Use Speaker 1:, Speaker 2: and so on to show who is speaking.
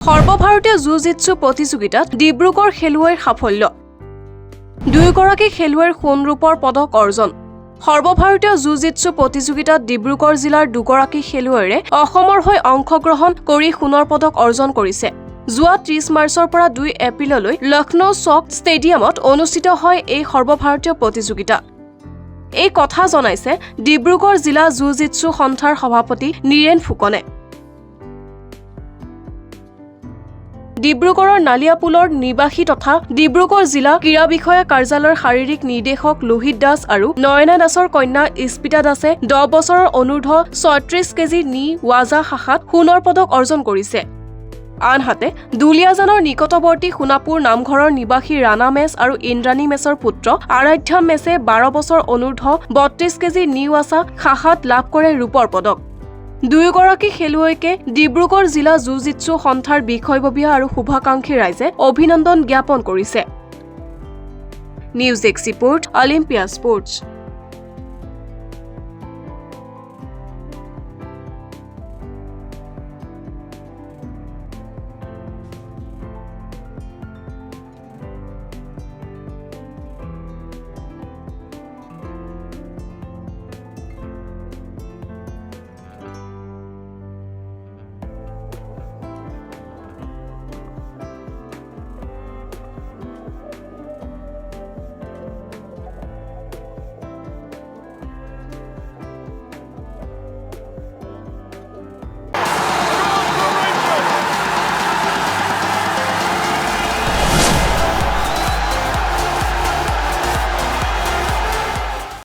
Speaker 1: সৰ্বভাৰতীয় জুজিৎসু প্ৰতিযোগিতাত ডিব্ৰুগড় খেলুৱৈৰ সাফল্য। দুয়োগৰাকী খেলুৱৈৰ সোণৰূপৰ পদক অৰ্জন। সৰ্বভাৰতীয় জুজিৎসু প্ৰতিযোগিতাত ডিব্ৰুগড় জিলাৰ দুগৰাকী খেলুৱৈৰে অসমৰ হৈ অংশগ্ৰহণ কৰি সোণৰ পদক অৰ্জন কৰিছে। যোৱা 30 মাৰ্চৰ পৰা 2 এপ্ৰিললৈ লক্ষ্ণৌ চক ষ্টেডিয়ামত অনুষ্ঠিত হয় এই সৰ্বভাৰতীয় প্ৰতিযোগিতা। এই কথা জনাইছে ডিব্ৰুগড় জিলা জুজিৎসু সন্থাৰ সভাপতি নীৰেণ ফুকনে। ডিব্ৰুগড়ৰ নালিয়াপুলৰ নিবাসী তথা ডিব্ৰুগড় জিলা ক্ৰীড়া বিষয়া কাৰ্যালয়ৰ শাৰীৰিক নিৰ্দেশক লোহিত দাস আৰু নয়না দাসৰ কন্যা ইস্পিতা দাসে 10 বছৰৰ অনূৰ্ধ্ব 36 কেজি নি ৱাজা শাখাত সোণৰ পদক অৰ্জন কৰিছে। আনহাতে দুলিয়াজানৰ নিকটৱৰ্তী সোণাপুৰ নামঘৰৰ নিবাসী ৰাণা মেছ আৰু ইন্দ্ৰাণী মেছৰ পুত্ৰ আৰাধ্যা মেছে 12 বছৰ অনূৰ্ধ্ব 32 কেজি নি ৱাজা শাখাত লাভ কৰে ৰূপৰ পদক। দুয়োগৰাকী খেলুৱৈকে ডিব্ৰুগড় জিলা জুজিৎসু সন্থাৰ বিষয়ববীয়া আৰু শুভাকাংক্ষী ৰাইজে অভিনন্দন জ্ঞাপন কৰিছে। News desk report, Olympia sports.